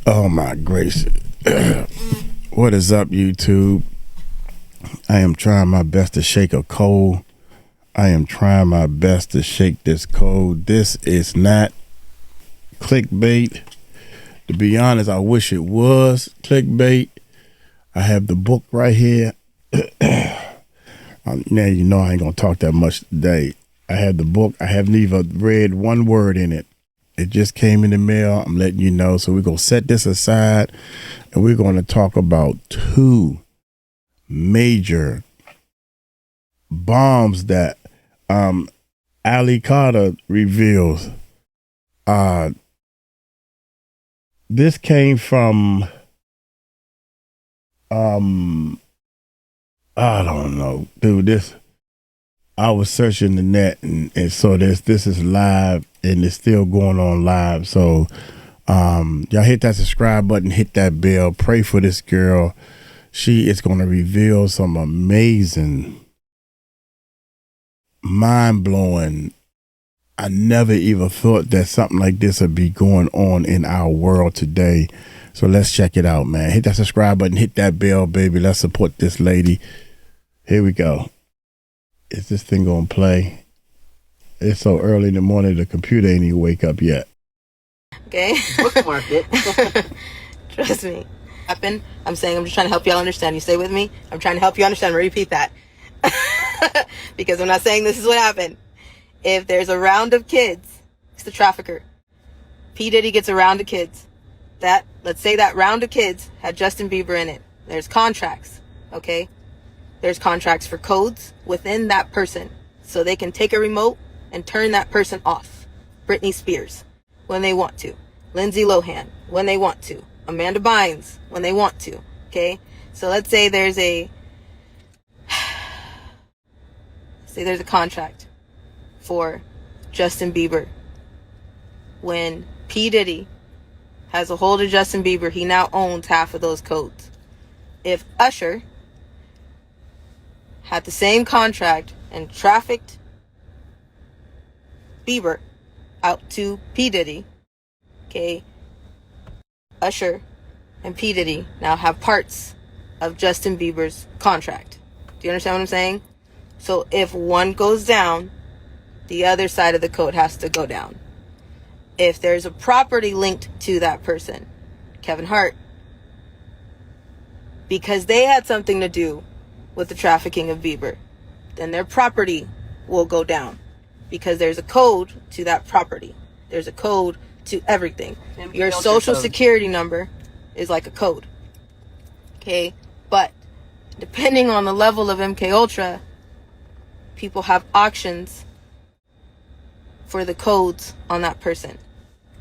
Oh my gracious. What is up, YouTube? I am trying my best to shake a cold. I am trying my best to shake this cold. This is not clickbait. To be honest, I wish it was clickbait. I have the book right here. Now you know I ain't gonna talk that much today. I have the book. I haven't even read one word in it. It just came in the mail. I'm letting you know. So we're going to set this aside and we're going to talk about two major bombs that 𝗟𝗚𝗡𝗞𝗦 reveals. This came from, I don't know, dude, I was searching the net and saw this is live and it's still going on live. So y'all hit that subscribe button, hit that bell, pray for this girl. She is going to reveal some amazing, mind-blowing. I never even thought that something like this would be going on in our world today. So let's check it out, man. Hit that subscribe button, hit that bell, baby. Let's support this lady. Here we go. Is this thing gonna play? It's so early in the morning, the computer ain't even wake up yet. Okay. Bookmark it. Trust me. I'm saying I'm just trying to help y'all understand. You stay with me? I'm trying to help you understand. Repeat that. Because I'm not saying this is what happened. If there's a round of kids, it's the trafficker. P. Diddy gets a round of kids. Let's say that round of kids had Justin Bieber in it. There's contracts, okay? There's contracts for codes within that person. So they can take a remote and turn that person off. Britney Spears, when they want to. Lindsay Lohan, when they want to. Amanda Bynes, when they want to. Okay? So let's say there's a contract for Justin Bieber. When P. Diddy has a hold of Justin Bieber, he now owns half of those codes. If Usher had the same contract and trafficked Bieber out to P. Diddy, okay, Usher and P. Diddy now have parts of Justin Bieber's contract. Do you understand what I'm saying? So if one goes down, the other side of the code has to go down. If there's a property linked to that person, Kevin Hart, because they had something to do with the trafficking of Bieber, then their property will go down because there's a code to that property. There's a code to everything. Your social security number is like a code. Okay? But depending on the level of MKUltra, people have auctions for the codes on that person.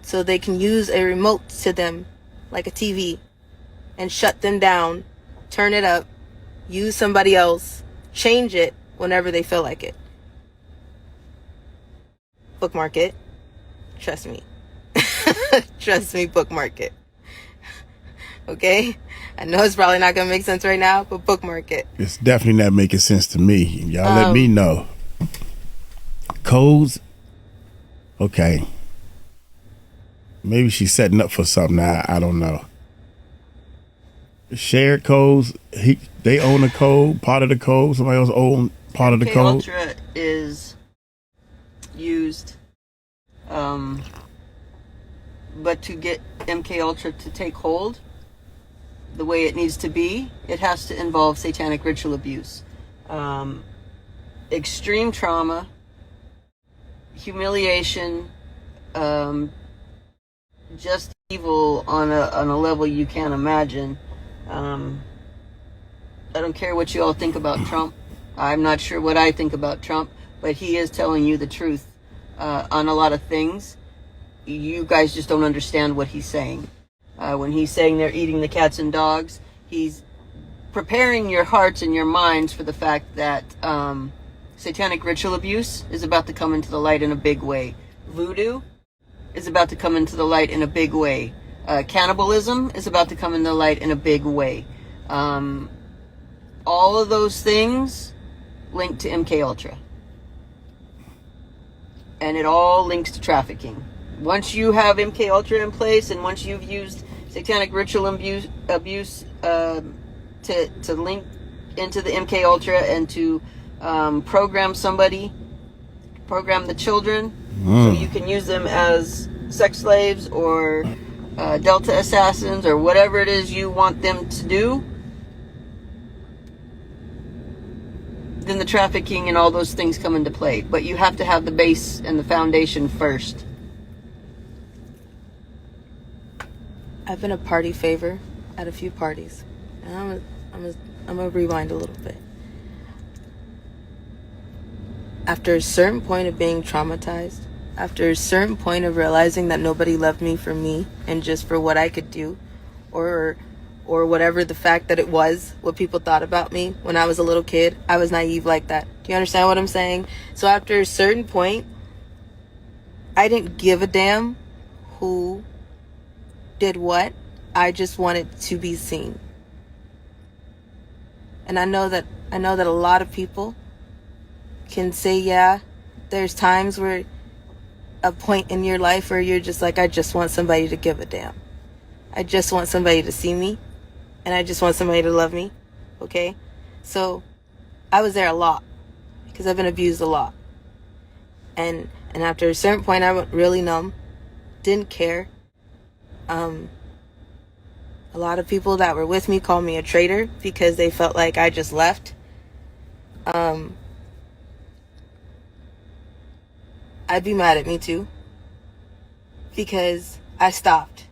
So they can use a remote to them like a TV and shut them down, turn it up, use somebody else, change it whenever they feel like it. Bookmark it. Trust me. Trust me, bookmark it. Okay? I know it's probably not going to make sense right now, but bookmark it. It's definitely not making sense to me. Y'all let me know. Codes? Okay. Maybe she's setting up for something. I don't know. Shared codes, they own a code, part of the code. Somebody else own part of the code. MKUltra is used, but to get MKUltra to take hold the way it needs to be, it has to involve satanic ritual abuse, extreme trauma, humiliation, just evil on a level you can't imagine. I don't care what you all think about Trump. I'm not sure what I think about Trump, but he is telling you the truth on a lot of things. You guys just don't understand what he's saying. When he's saying they're eating the cats and dogs, he's preparing your hearts and your minds for the fact that satanic ritual abuse is about to come into the light in a big way. Voodoo is about to come into the light in a big way. Cannibalism is about to come into the light in a big way. All of those things link to MKUltra. And it all links to trafficking. Once you have MKUltra in place and once you've used satanic ritual abuse to link into the MKUltra and to program the children so you can use them as sex slaves or Delta assassins or whatever it is you want them to do, then the trafficking and all those things come into play. But you have to have the base and the foundation first. I've been a party favor at a few parties. And I'm gonna rewind a little bit. After a certain point of being traumatized, after a certain point of realizing that nobody loved me for me and just for what I could do, or whatever the fact that it was, what people thought about me when I was a little kid, I was naive like that. Do you understand what I'm saying? So after a certain point, I didn't give a damn who did what. I just wanted to be seen. And I know that a lot of people can say, yeah, there's times where a point in your life where you're just like, I just want somebody to give a damn. I just want somebody to see me, and I just want somebody to love me. Okay? So I was there a lot because I've been abused a lot. And after a certain point, I went really numb, didn't care. A lot of people that were with me called me a traitor because they felt like I just left. I'd be mad at me too, because I stopped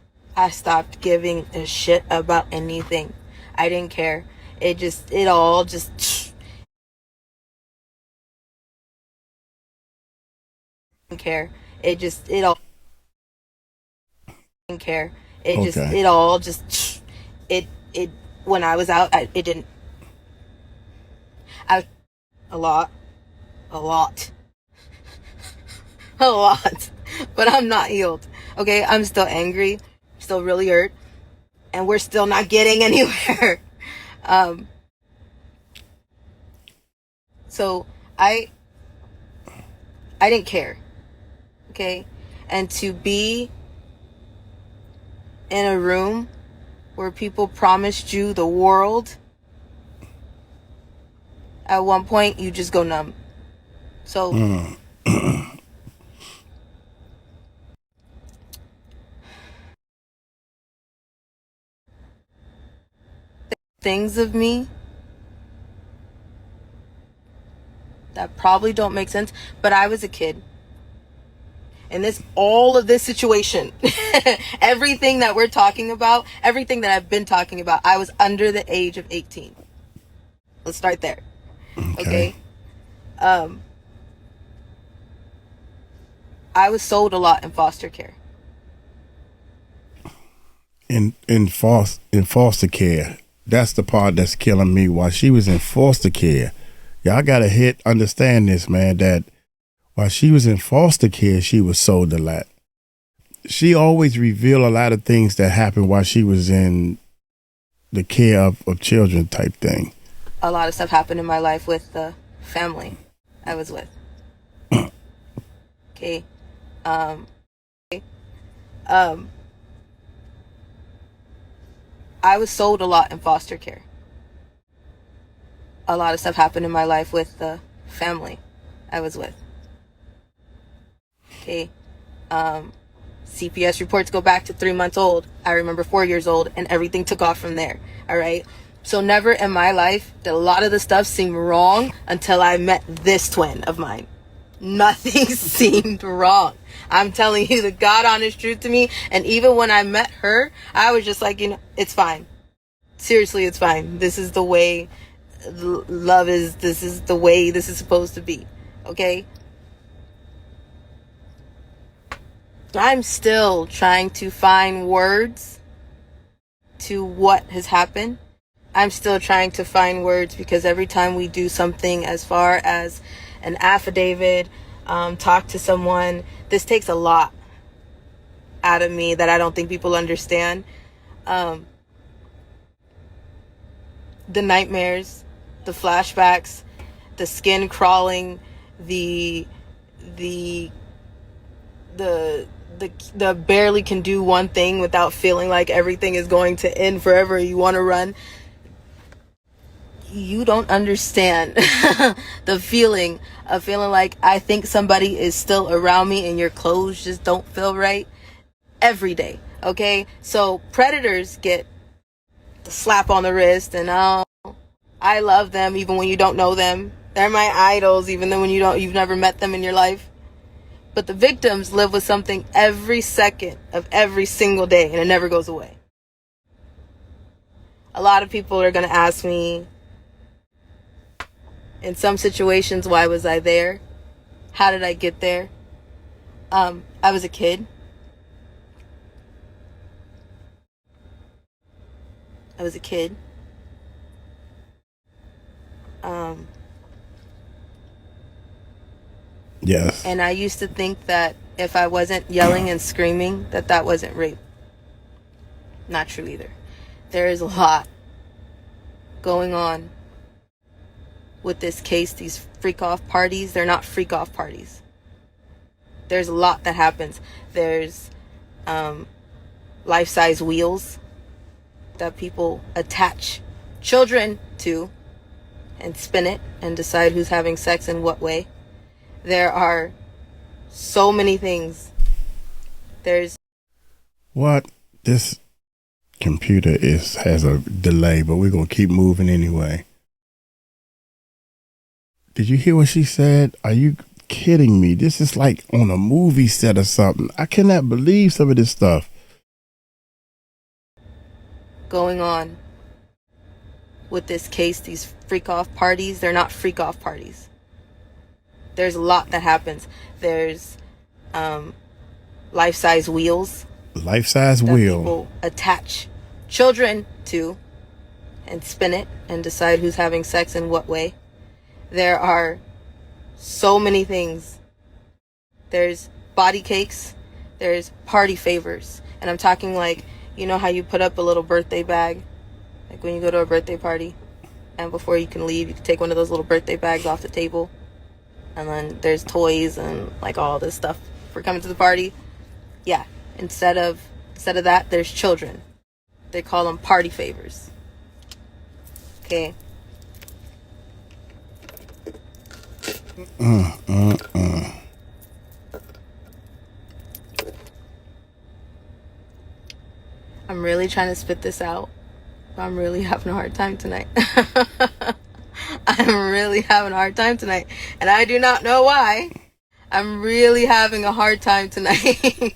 giving a shit about anything. I didn't care. It all just didn't care. It all didn't care. When I was out, it didn't. A lot. But I'm not healed. Okay, I'm still angry, still really hurt, and we're still not getting anywhere. So I didn't care. Okay, and to be in a room where people promised you the world, at one point you just go numb. So things of me that probably don't make sense, but I was a kid. And all of this situation, everything that we're talking about, everything that I've been talking about, I was under the age of 18. Let's start there. Okay? I was sold a lot in foster care. In foster care, that's the part that's killing me. While she was in foster care, y'all gotta understand this, man, that while she was in foster care, she was sold a lot. She always revealed a lot of things that happened while she was in the care of children type thing. A lot of stuff happened in my life with the family I was with. Okay. I was sold a lot in foster care. A lot of stuff happened in my life with the family I was with. Okay. CPS reports go back to 3 months old. I remember 4 years old, and everything took off from there. All right. So never in my life did a lot of the stuff seem wrong until I met this twin of mine. Nothing seemed wrong. I'm telling you the God honest truth to me. And even when I met her, I was just like, it's fine. Seriously, it's fine. This is the way love is. This is the way this is supposed to be. Okay? I'm still trying to find words to what has happened. I'm still trying to find words because every time we do something as far as an affidavit, talk to someone, this takes a lot out of me that I don't think people understand. The nightmares, the flashbacks, the skin crawling, the the barely can do one thing without feeling like everything is going to end forever, you want to run. You don't understand the feeling of feeling like I think somebody is still around me and your clothes just don't feel right every day. Okay, so predators get the slap on the wrist and I love them even when you don't know them. They're my idols even though you've never met them in your life. But the victims live with something every second of every single day and it never goes away. A lot of people are going to ask me, in some situations, why was I there? How did I get there? I was a kid. Yes. And I used to think that if I wasn't yelling and screaming, that wasn't rape. Not true either. There is a lot going on with this case. These freak off parties, they're not freak off parties. There's a lot that happens. There's life-size wheels that people attach children to and spin it and decide who's having sex in what way. There are so many things. There's what? This computer has a delay, but we're gonna keep moving anyway. Did you hear what she said? Are you kidding me? This is like on a movie set or something. I cannot believe some of this stuff going on with this case. These freak off parties, they're not freak off parties. There's a lot that happens. There's life-size wheels. Life-size that wheel. People attach children to and spin it and decide who's having sex in what way. There are so many things. There's body cakes. There's party favors. And I'm talking like, you know how you put up a little birthday bag? Like when you go to a birthday party and before you can leave, you can take one of those little birthday bags off the table. And then there's toys and like all this stuff for coming to the party. Yeah. Instead of that, there's children. They call them party favors. Okay. I'm really trying to spit this out, but I'm really having a hard time tonight. I'm really having a hard time tonight, and I do not know why. I'm really having a hard time tonight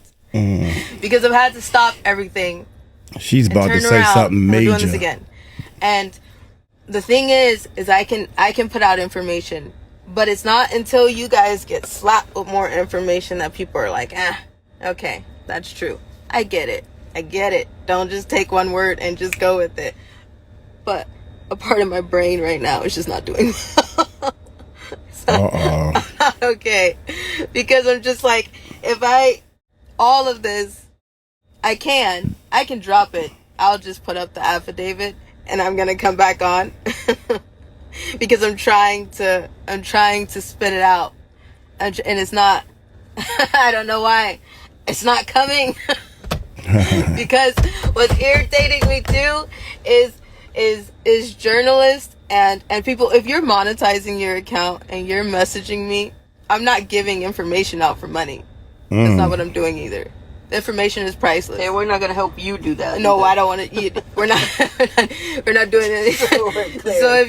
because I've had to stop everything. She's about to say something major. I'm doing this again, and the thing is I can put out information, but it's not until you guys get slapped with more information that people are like, okay, that's true. I get it. Don't just take one word and just go with it. But a part of my brain right now is just not doing well. So I'm not okay. Because I'm just like, all of this, I can drop it. I'll just put up the affidavit and I'm going to come back on. Because I'm trying to spit it out. And it's not, I don't know why. It's not coming. Because what's irritating me too is journalists and people. If you're monetizing your account and you're messaging me, I'm not giving information out for money. That's not what I'm doing either. The information is priceless. Hey, we're not going to help you do that. No, either. I don't want to. We're not doing anything. So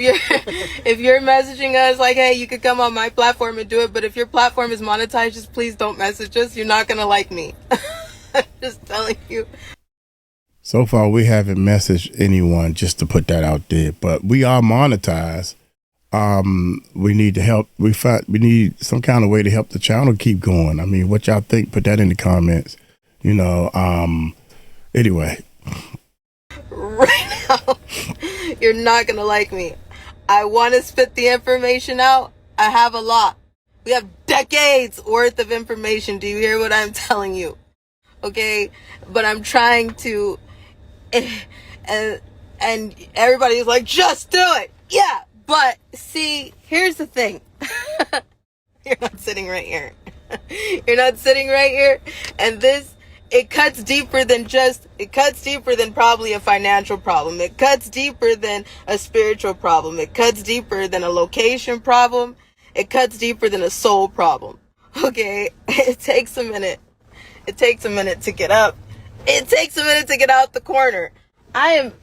if you're messaging us like, hey, you could come on my platform and do it, but if your platform is monetized, just please don't message us. You're not gonna like me. I'm just telling you. So far, we haven't messaged anyone, just to put that out there. But we are monetized. We need to help. We need some kind of way to help the channel keep going. I mean, what y'all think? Put that in the comments. You know. Anyway. Right now, you're not gonna like me. I want to spit the information out. I have a lot. We have decades worth of information. Do you hear what I'm telling you? Okay, but I'm trying to, and everybody's like, just do it. Yeah, but see, here's the thing. You're not sitting right here. You're not sitting right here. And it cuts deeper than probably a financial problem. It cuts deeper than a spiritual problem. It cuts deeper than a location problem. It cuts deeper than a soul problem. Okay? It takes a minute. It takes a minute to get up. It takes a minute to get out the corner. And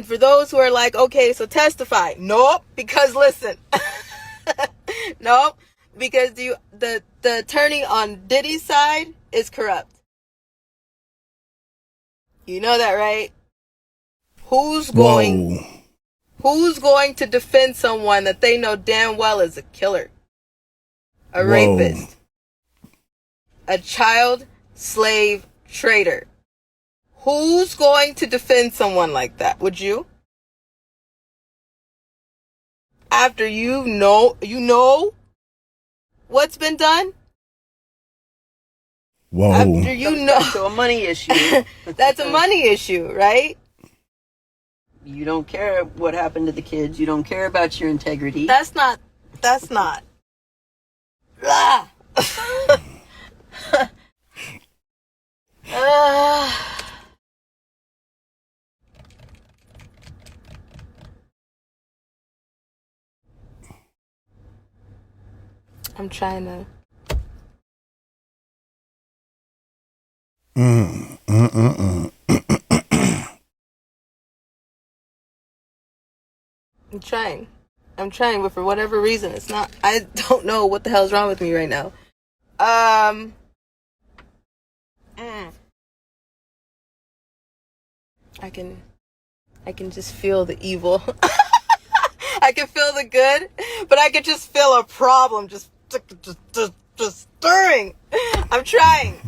for those who are like, okay, so testify. Nope, because listen. Nope, because the attorney on Diddy's side is corrupt. You know that, right? Who's going to defend someone that they know damn well is a killer, a rapist, a child slave trader? Who's going to defend someone like that? Would you? After you know what's been done? Whoa. After you know. That's a money issue. That's a money issue, right? You don't care what happened to the kids. You don't care about your integrity. That's not. Ah. I'm trying to. I'm trying, but for whatever reason, it's not. I don't know what the hell's wrong with me right now. I can just feel the evil. I can feel the good, but I can just feel a problem just stirring. I'm trying.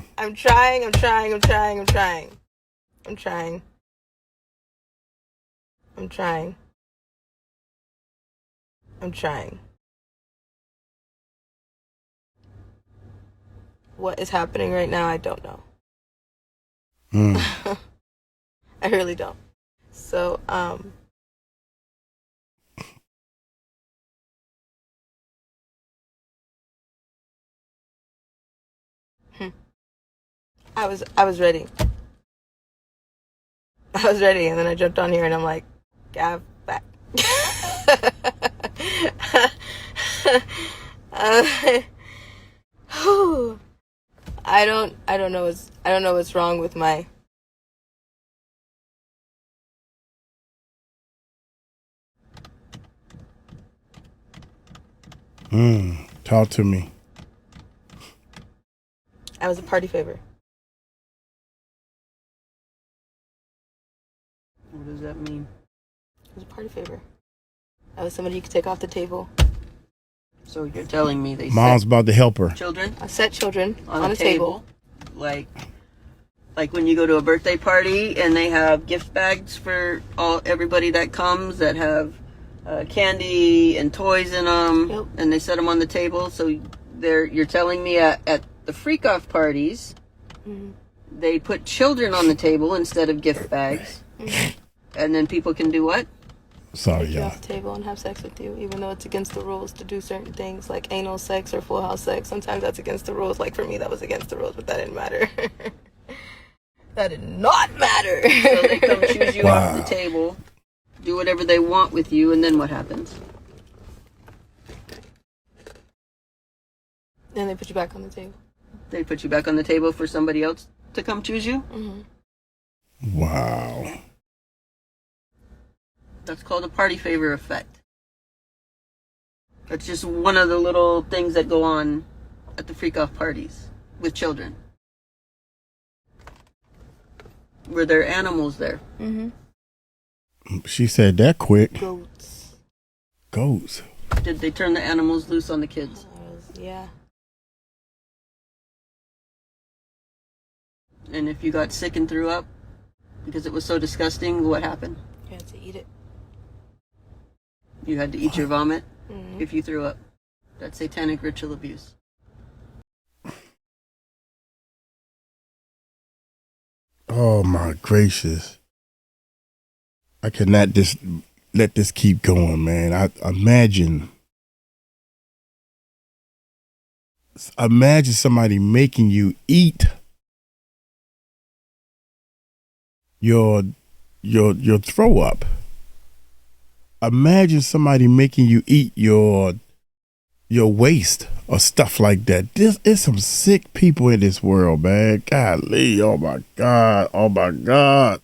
What is happening right now, I don't know. I really don't. So, I was ready. And then I jumped on here and I'm like, Gav, back. I don't know what's wrong with my. Talk to me. I was a party favor. What does that mean? I was a party favor. I was somebody you could take off the table. So you're telling me they Mom's about to help her. Children? I set children on a table. Like when you go to a birthday party and they have gift bags for everybody that comes that have candy and toys in them, yep. And they set them on the table. So you're telling me at the Freak Off parties, they put children on the table instead of gift bags, and then people can do what? Sorry, take you y'all. off the table and have sex with you, even though it's against the rules to do certain things like anal sex or full house sex. Sometimes that's against the rules. Like for me, that was against the rules, but that didn't matter. That did not matter. So they come choose you off the table, do whatever they want with you, and then what happens? Then they put you back on the table. They put you back on the table for somebody else to come choose you? Wow. That's called a party favor effect. That's just one of the little things that go on at the Freak Off parties with children. Were there animals there? She said that quick. Goats. Did they turn the animals loose on the kids? Yeah. And if you got sick and threw up because it was so disgusting, what happened? You had to eat it. You had to eat your vomit if you threw up. That's satanic ritual abuse. Oh my gracious. I cannot just let this keep going, man. I imagine imagine somebody making you eat your throw up. Imagine somebody making you eat your waste or stuff like that. This is some sick people in this world, man. Golly, oh my God, oh my God.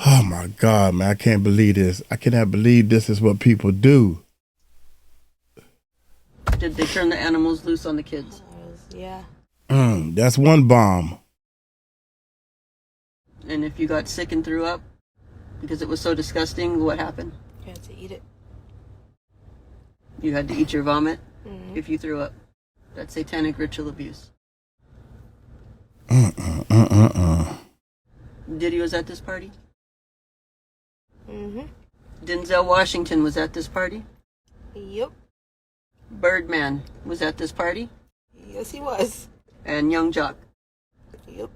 Oh my God, man, I can't believe this. I cannot believe this is what people do. Did they turn the animals loose on the kids? Yeah. That's one bomb. And if you got sick and threw up because it was so disgusting, what happened? You had to eat it. You had to eat your vomit if you threw up. That's satanic ritual abuse. Diddy was at this party? Denzel Washington was at this party? Yep. Birdman was at this party? Yes, he was. And Young Jock? Yep.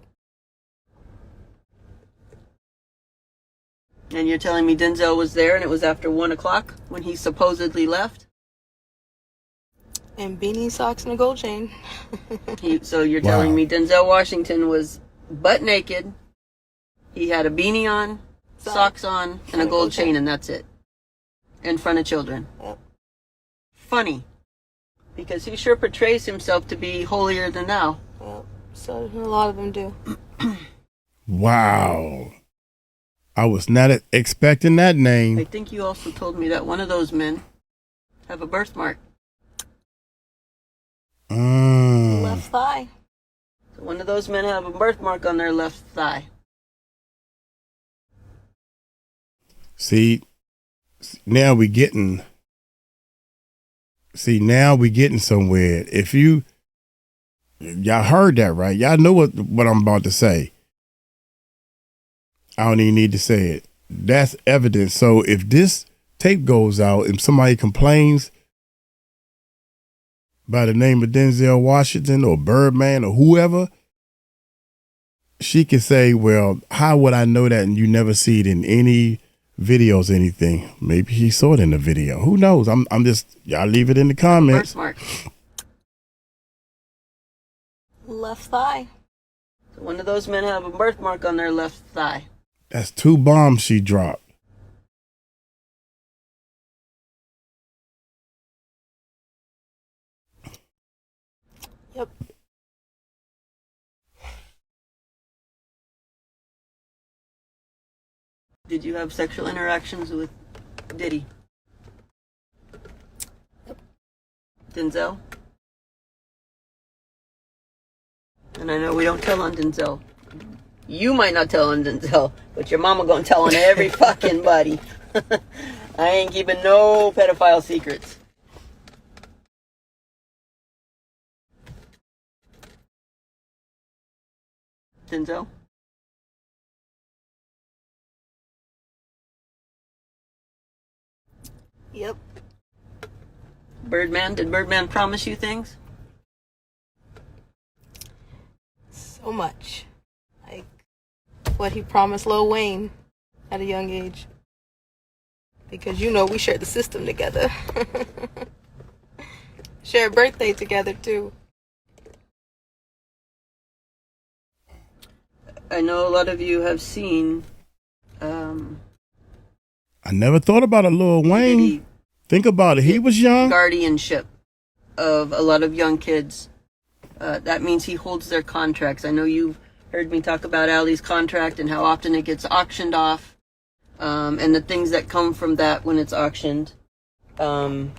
And you're telling me Denzel was there and it was after 1 o'clock when he supposedly left? And beanie, socks, and a gold chain. So you're telling me Denzel Washington was butt naked, he had a beanie on, socks on, and a gold chain, and that's it. In front of children. Yep. Funny. Because he sure portrays himself to be holier than thou. Yep. So a lot of them do. Wow. I was not expecting that name. I think you also told me that one of those men have a birthmark. Left thigh. So one of those men have a birthmark on their left thigh. See, now we getting somewhere. If y'all heard that, right? Y'all know what I'm about to say. I don't even need to say it. That's evidence. So if this tape goes out and somebody complains by the name of Denzel Washington or Birdman or whoever, she can say, well, how would I know that? And you never see it in any videos, anything. Maybe he saw it in the video. Who knows? I'm just, y'all leave it in the comments. Birthmark. Left thigh. So one of those men have a birthmark on their left thigh. That's 2 bombs she dropped. Yep. Did you have sexual interactions with Diddy? Yep. Denzel? And I know we don't tell on Denzel. You might not tell on Denzel, but your mama gonna tell on every fucking buddy. I ain't keeping no pedophile secrets. Denzel? Yep. Birdman? Did Birdman promise you things? So much. Like what he promised Lil Wayne at a young age. Because you know we shared the system together. Share a birthday together too. I know a lot of you have seen I never thought about a Lil Wayne. Think about it. He was young. Guardianship of a lot of young kids. That means he holds their contracts. I know you've heard me talk about Ali's contract and how often it gets auctioned off, and the things that come from that when it's auctioned. So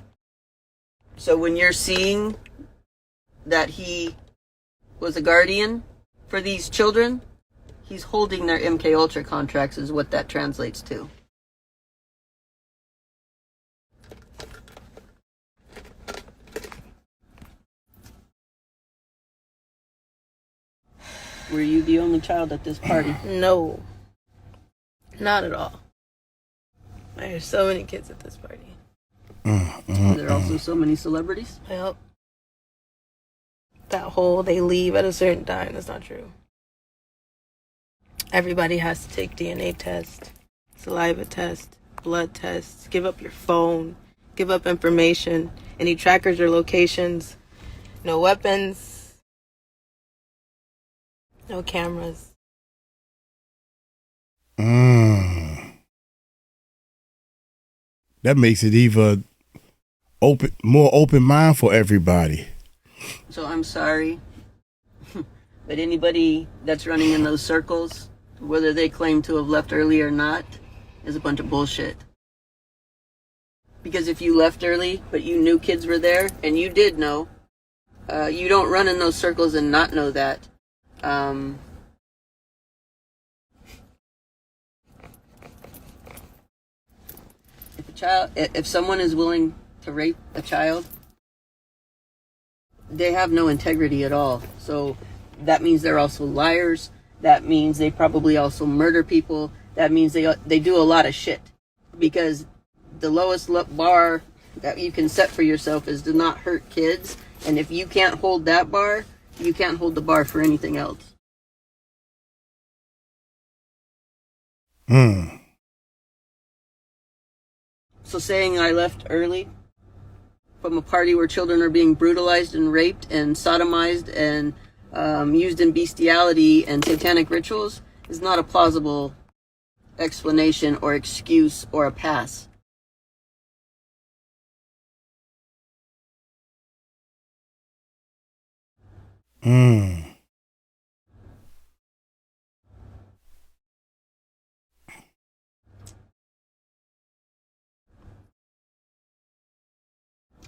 when you're seeing that he was a guardian for these children, he's holding their MK Ultra contracts is what that translates to. Were you the only child at this party? No. Not at all. There's so many kids at this party. Are there also so many celebrities? Yep. That whole they leave at a certain time, that's not true. Everybody has to take DNA test, saliva test, blood tests, give up your phone, give up information, any trackers or locations, no weapons, no cameras. That makes it even more open mind for everybody. So I'm sorry, but anybody that's running in those circles, whether they claim to have left early or not, is a bunch of bullshit. Because if you left early, but you knew kids were there, and you did know, you don't run in those circles and not know that. If someone is willing to rape a child, they have no integrity at all. So that means they're also liars. That means they probably also murder people. That means they do a lot of shit. Because the lowest bar that you can set for yourself is to not hurt kids. And if you can't hold that bar, you can't hold the bar for anything else. So saying I left early from a party where children are being brutalized and raped and sodomized and used in bestiality and satanic rituals is not a plausible explanation or excuse or a pass.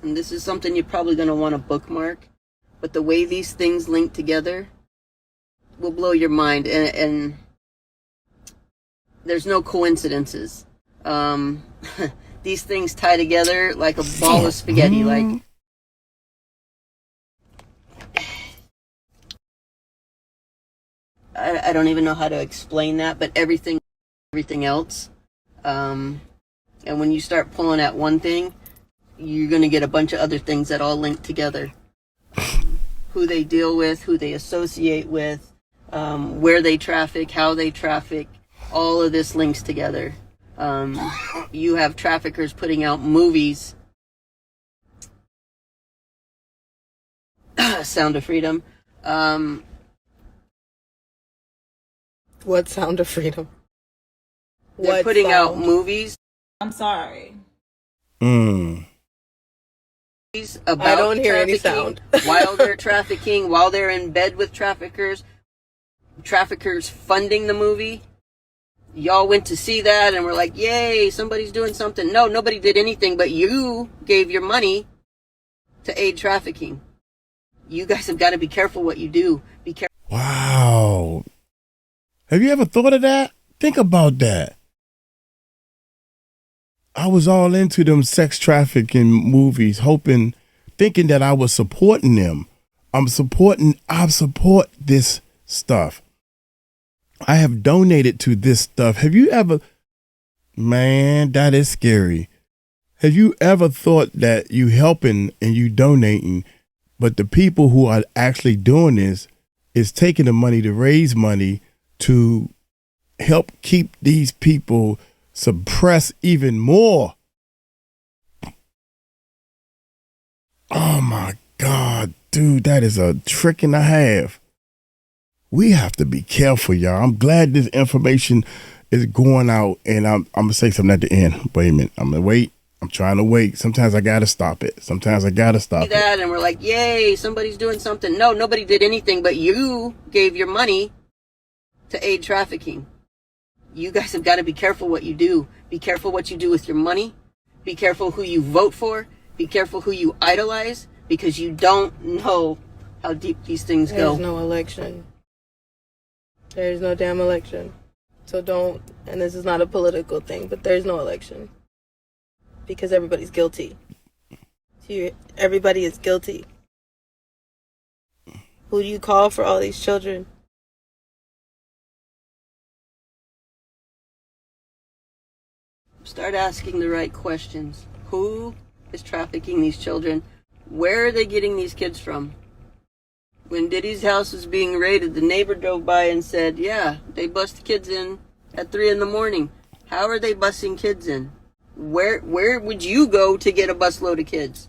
And this is something you're probably going to want to bookmark, but the way these things link together will blow your mind, and there's no coincidences. These things tie together like a ball of spaghetti. Like, I don't even know how to explain that, but everything else. And when you start pulling at one thing, you're going to get a bunch of other things that all link together. Who they deal with, who they associate with, where they traffic, how they traffic, all of this links together. You have traffickers putting out movies. Sound of Freedom. What Sound of Freedom? They're putting out movies. I'm sorry. About I don't hear any sound. While they're trafficking, while they're in bed with traffickers funding the movie. Y'all went to see that and were like, yay, somebody's doing something. No, nobody did anything, but you gave your money to aid trafficking. You guys have got to be careful what you do. Be careful. Wow. Have you ever thought of that? Think about that. I was all into them sex trafficking movies, thinking that I was supporting them. I support this stuff. I have donated to this stuff. Have you ever, man, that is scary. Have you ever thought that you helping and you donating, but the people who are actually doing this is taking the money to raise money to help keep these people suppressed even more? Oh my God, dude, that is a trick and a half. We have to be careful, y'all. I'm glad this information is going out, and I'm gonna say something at the end. Wait a minute, I'm gonna wait. I'm trying to wait. Sometimes I gotta stop it. That, and we're like, yay, somebody's doing something. No, nobody did anything, but you gave your money to aid trafficking. You guys have got to be careful what you do. Be careful what you do with your money. Be careful who you vote for. Be careful who you idolize, because you don't know how deep these things go. There's no election. There's no damn election. So don't, and this is not a political thing, but there's no election. Because everybody's guilty. Everybody is guilty. Who do you call for all these children? Start asking the right questions. Who is trafficking these children? Where are they getting these kids from? When Diddy's house was being raided, the neighbor drove by and said, yeah, they bust kids in at 3 a.m. How are they busting kids in? Where would you go to get a busload of kids?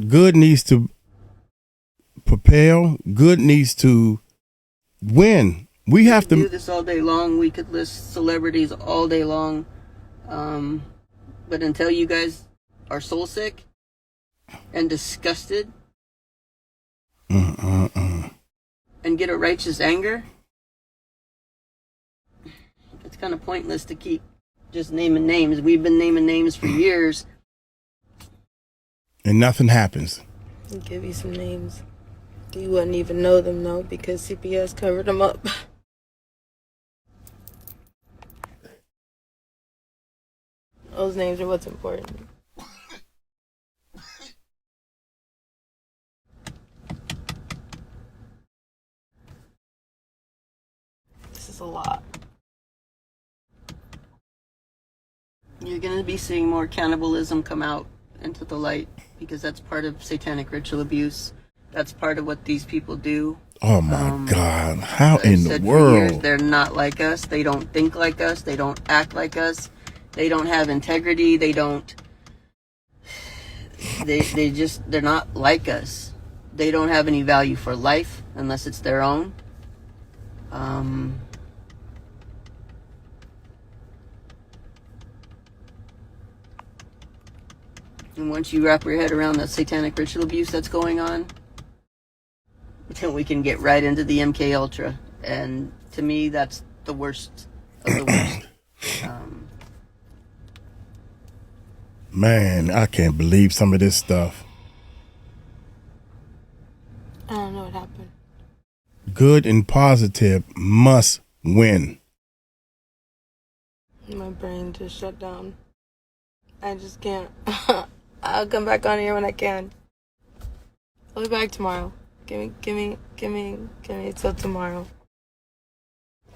Good needs to propel. Good needs to win. We have to do this all day long. We could list celebrities all day long. But until you guys are soul sick and disgusted and get a righteous anger, it's kind of pointless to keep just naming names. We've been naming names for years. And nothing happens. I'll give you some names. You wouldn't even know them though, because CPS covered them up. Those names are what's important. This is a lot. You're going to be seeing more cannibalism come out into the light, because that's part of satanic ritual abuse. That's part of what these people do. Oh my God. How in the world? Years, they're not like us. They don't think like us. They don't act like us. They don't have integrity. They're not like us. They don't have any value for life unless it's their own. And once you wrap your head around the satanic ritual abuse that's going on, then we can get right into the MK Ultra. And to me, that's the worst of the worst. Man, I can't believe some of this stuff. I don't know what happened. Good and positive must win. My brain just shut down. I just can't. I'll come back on here when I can. I'll be back tomorrow. Give me till tomorrow.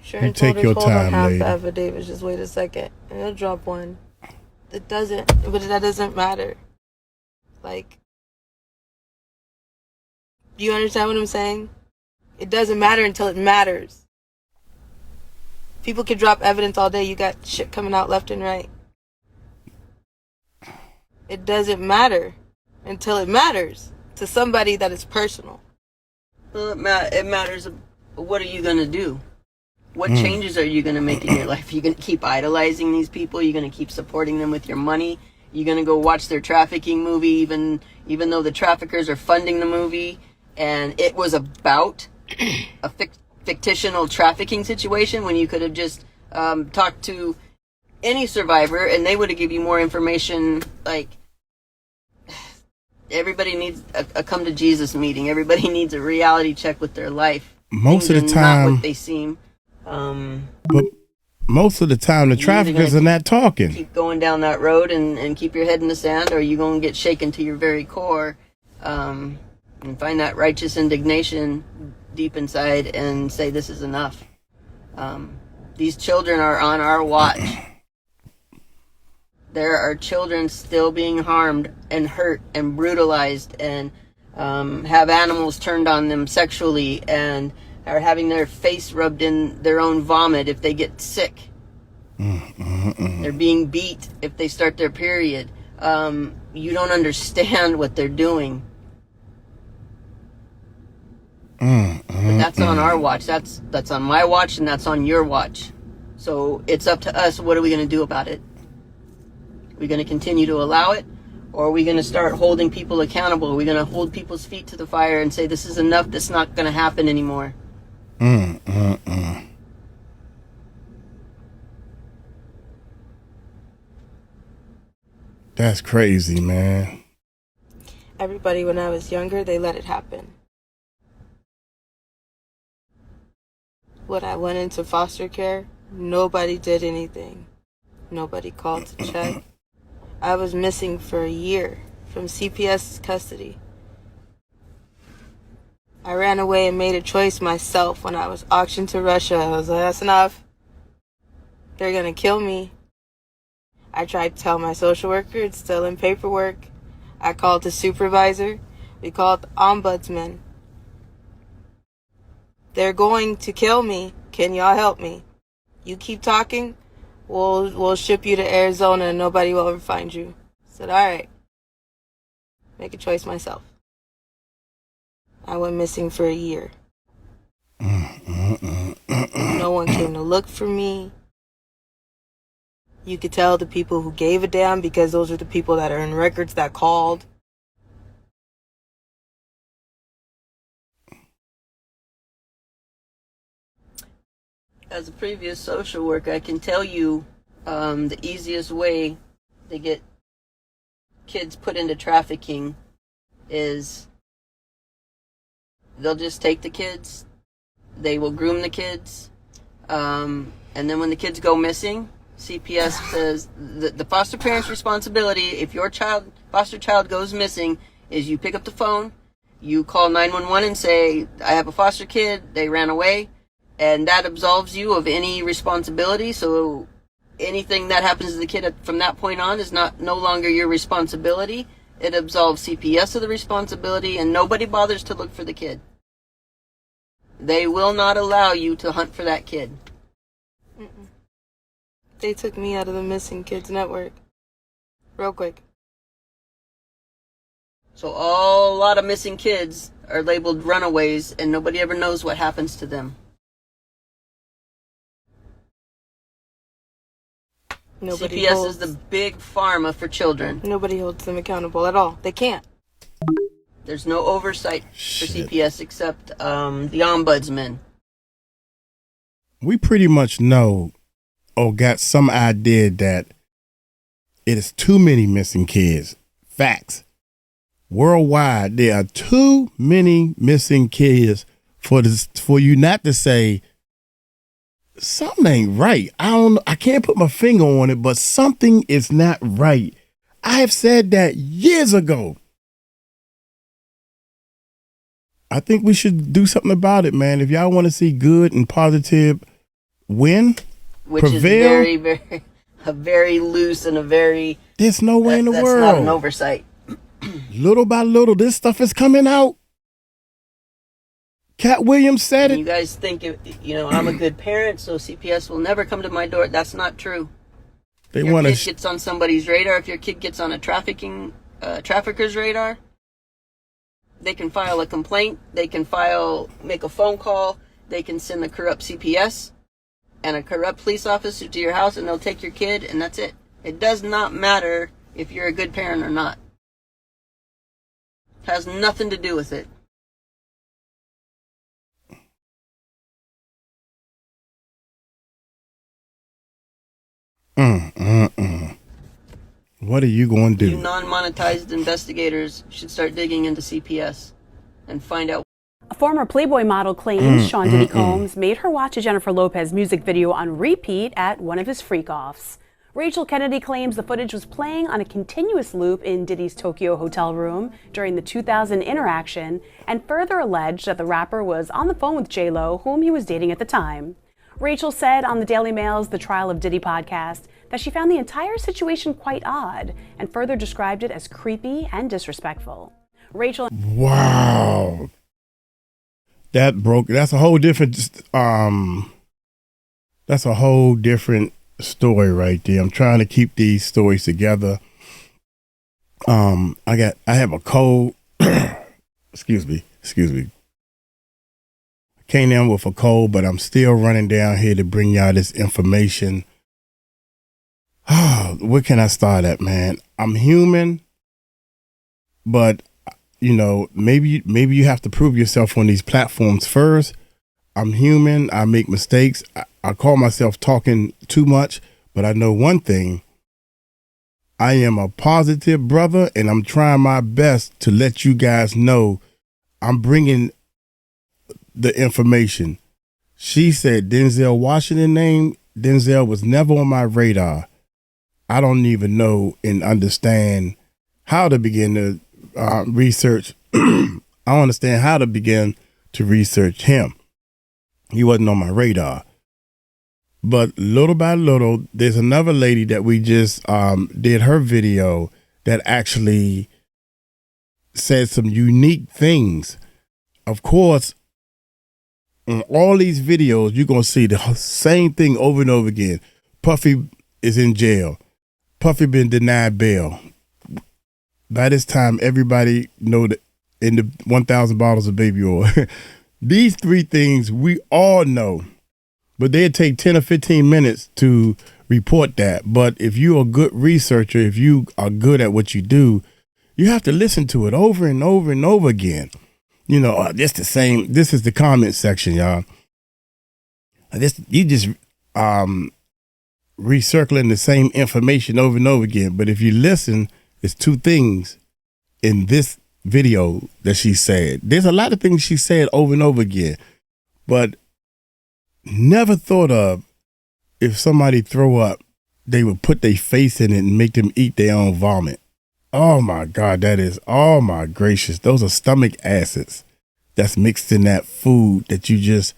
Sure, You take your time, lady. Affidavit. Just wait a second, and he'll drop one. But that doesn't matter. Like, do you understand what I'm saying? It doesn't matter until it matters. People can drop evidence all day. You got shit coming out left and right. It doesn't matter until it matters to somebody that is personal. Well, it matters. What are you going to do? What changes are you going to make in your life? Are you going to keep idolizing these people? Are you going to keep supporting them with your money? You're going to go watch their trafficking movie, even though the traffickers are funding the movie, and it was about a fictional trafficking situation, when you could have just talked to any survivor and they would have given you more information. Like, everybody needs a come to Jesus meeting. Everybody needs a reality check with their life. Most of the time, not what they seem. But most of the time, the traffickers are not talking. Keep going down that road and keep your head in the sand, or you're going to get shaken to your very core, and find that righteous indignation deep inside and say, this is enough. These children are on our watch. There are children still being harmed and hurt and brutalized, and have animals turned on them sexually, and are having their face rubbed in their own vomit if they get sick. They're being beat if they start their period. You don't understand what they're doing. But that's on our watch. That's on my watch, and that's on your watch. So it's up to us. What are we going to do about it? Are we going to continue to allow it? Or are we going to start holding people accountable? Are we going to hold people's feet to the fire and say, this is enough, this is not going to happen anymore? That's crazy, man. Everybody, when I was younger, they let it happen. When I went into foster care, nobody did anything. Nobody called to check. I was missing for a year from CPS custody. I ran away and made a choice myself when I was auctioned to Russia. I was like, that's enough. They're gonna kill me. I tried to tell my social worker, it's still in paperwork. I called the supervisor. We called the ombudsman. They're going to kill me. Can y'all help me? You keep talking, we'll ship you to Arizona and nobody will ever find you. I said, all right. Make a choice myself. I went missing for a year. No one came to look for me. You could tell the people who gave a damn because those are the people that are in records that called. As a previous social worker, I can tell you the easiest way to get kids put into trafficking is they'll just take the kids, they will groom the kids, and then when the kids go missing, CPS says the foster parent's responsibility if your foster child goes missing is you pick up the phone, you call 911 and say, I have a foster kid, they ran away, and that absolves you of any responsibility. So anything that happens to the kid from that point on is no longer your responsibility. It absolves CPS of the responsibility, and nobody bothers to look for the kid. They will not allow you to hunt for that kid. They took me out of the missing kids network. Real quick. So a lot of missing kids are labeled runaways, and nobody ever knows what happens to them. CPS is the big pharma for children. Nobody holds them accountable at all. They can't. There's no oversight for CPS except the ombudsman. We pretty much know or got some idea that it is too many missing kids. Facts. Worldwide, there are too many missing kids for you not to say something ain't right. I can't put my finger on it, but something is not right. I have said that years ago. I think we should do something about it, man. If y'all want to see good and positive win, which prevail, is very loose and a very... There's no way in the world. That's not an oversight. Little by little, this stuff is coming out. Cat Williams said it. You guys think, I'm a good parent, so CPS will never come to my door. That's not true. They want to... If your kid gets on somebody's radar, if your kid gets on a trafficker's radar, they can file a complaint, they can make a phone call, they can send the corrupt CPS and a corrupt police officer to your house, and they'll take your kid, and that's it. It does not matter if you're a good parent or not. It has nothing to do with it. What are you going to do? You non-monetized investigators should start digging into CPS and find out. A former Playboy model claims Diddy Combs made her watch a Jennifer Lopez music video on repeat at one of his freak-offs. Rachel Kennedy claims the footage was playing on a continuous loop in Diddy's Tokyo hotel room during the 2000 interaction, and further alleged that the rapper was on the phone with J-Lo, whom he was dating at the time. Rachel said on the Daily Mail's The Trial of Diddy podcast that she found the entire situation quite odd and further described it as creepy and disrespectful. Rachel... Wow. That's a whole different story right there. I'm trying to keep these stories together. I have a cold. Excuse me. Came in with a cold, but I'm still running down here to bring y'all this information. Where can I start at, man? I'm human, but maybe you have to prove yourself on these platforms first. I'm human. I make mistakes. I call myself talking too much, but I know one thing. I am a positive brother, and I'm trying my best to let you guys know I'm bringing the information. She said Denzel Washington name. Denzel was never on my radar. I don't even know and understand how to begin to research. I don't understand how to begin to research him. He wasn't on my radar. But little by little, there's another lady that we just did her video that actually said some unique things. Of course, in all these videos, you're going to see the same thing over and over again. Puffy is in jail. Puffy been denied bail. By this time, everybody know that in the 1,000 bottles of baby oil. These three things we all know, but they'd take 10 or 15 minutes to report that. But if you're a good researcher, if you are good at what you do, you have to listen to it over and over and over again. You know, this the same. This is the comment section, y'all. You just recircling the same information over and over again. But if you listen, it's two things in this video that she said. There's a lot of things she said over and over again, but never thought of if somebody throw up, they would put their face in it and make them eat their own vomit. Oh my God, oh my gracious. Those are stomach acids that's mixed in that food that you just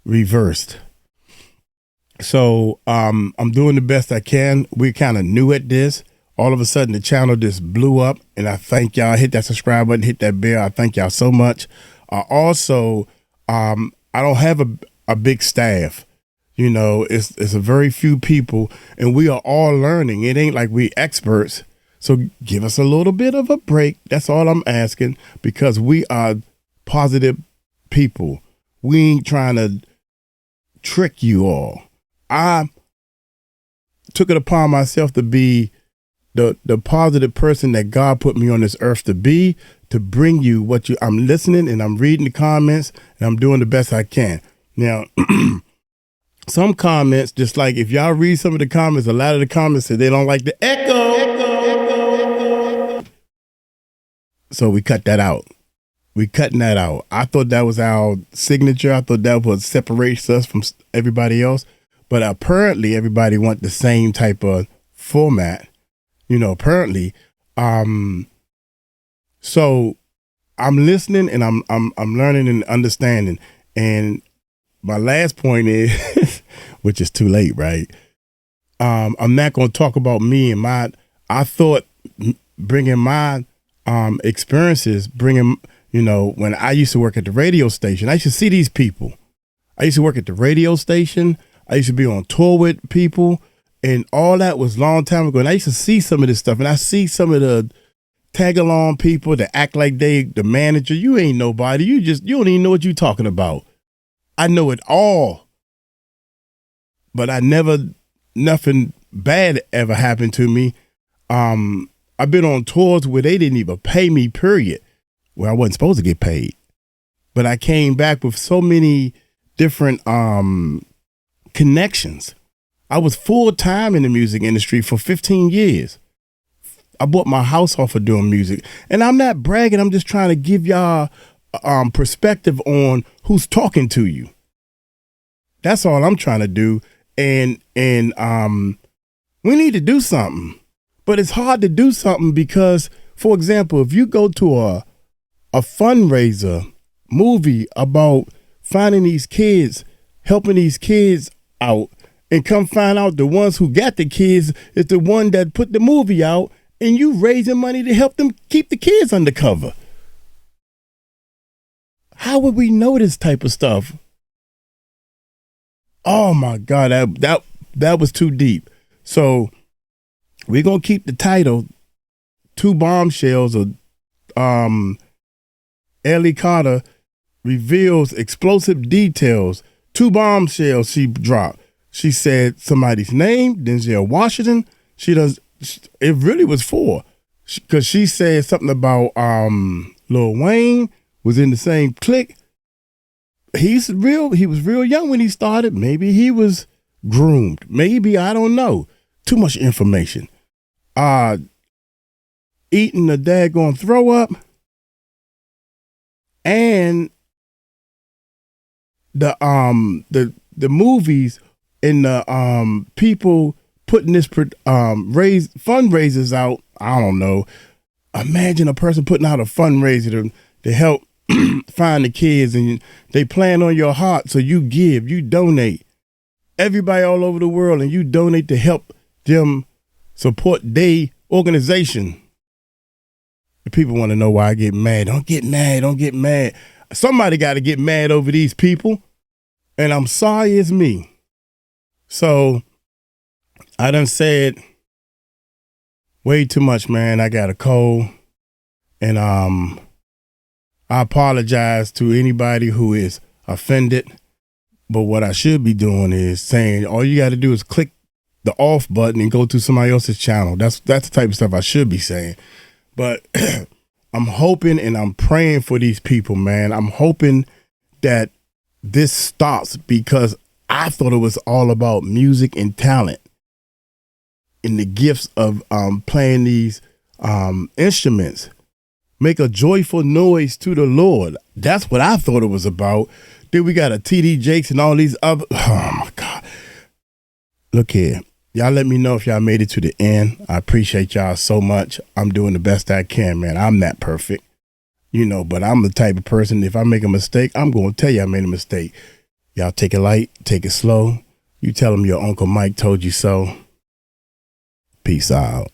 reversed. So I'm doing the best I can. We're kind of new at this. All of a sudden the channel just blew up, and I thank y'all. Hit that subscribe button, hit that bell. I thank y'all so much. Also, I don't have a big staff. You know, it's a very few people, and we are all learning. It ain't like we experts. So give us a little bit of a break. That's all I'm asking, because we are positive people. We ain't trying to trick you all. I took it upon myself to be the positive person that God put me on this earth to be, to bring you what I'm listening and I'm reading the comments and I'm doing the best I can. Now, some comments, just like if y'all read some of the comments, a lot of the comments say they don't like the echo. So we cut that out. We cutting that out. I thought that was our signature. I thought that was separates us from everybody else. But apparently everybody want the same type of format. You know, apparently. So I'm listening and I'm learning and understanding. And my last point is, which is too late, right? I'm not going to talk about me and I thought bringing my experiences, when I used to work at the radio station, I used to see these people. I used to work at the radio station. I used to be on tour with people. And all that was a long time ago. And I used to see some of this stuff. And I see some of the tag-along people that act like they the manager. You ain't nobody. You don't even know what you're talking about. I know it all. But nothing bad ever happened to me. I've been on tours where they didn't even pay me, period. Well, I wasn't supposed to get paid. But I came back with so many different connections. I was full-time in the music industry for 15 years. I bought my house off of doing music. And I'm not bragging. I'm just trying to give y'all perspective on who's talking to you. That's all I'm trying to do. And we need to do something. But it's hard to do something because, for example, if you go to a fundraiser movie about finding these kids, helping these kids out, and come find out the ones who got the kids is the one that put the movie out, and you raising money to help them keep the kids undercover. How would we know this type of stuff? Oh my God, that was too deep. So we're gonna keep the title "Two Bombshells" or 𝗟𝗡𝗡𝗞𝗦 reveals explosive details. 2 bombshells she dropped. She said somebody's name, Denzel Washington. It really was 4. Because she said something about Lil Wayne was in the same clique. He was real young when he started. Maybe he was groomed. Maybe, I don't know. Too much information. Eating a daggone throw up. And the movies and the people putting this fundraisers out. I don't know. Imagine a person putting out a fundraiser to help find the kids and they plan on your heart. So you give, you donate. Everybody all over the world, and you donate to help them support their organization. The people want to know why I get mad. Don't get mad. Don't get mad. Somebody got to get mad over these people. And I'm sorry it's me. So I done said way too much, man. I got a cold. And I apologize to anybody who is offended. But what I should be doing is saying all you got to do is click the off button and go to somebody else's channel. That's the type of stuff I should be saying. But I'm hoping and I'm praying for these people, man. I'm hoping that this stops, because I thought it was all about music and talent and the gifts of playing these instruments. Make a joyful noise to the Lord. That's what I thought it was about. Then we got a TD Jakes and all these other. Oh my God. Look here. Y'all let me know if y'all made it to the end. I appreciate y'all so much. I'm doing the best I can, man. I'm not perfect, but I'm the type of person, if I make a mistake, I'm going to tell you I made a mistake. Y'all take it light, take it slow. You tell them your Uncle Mike told you so. Peace out.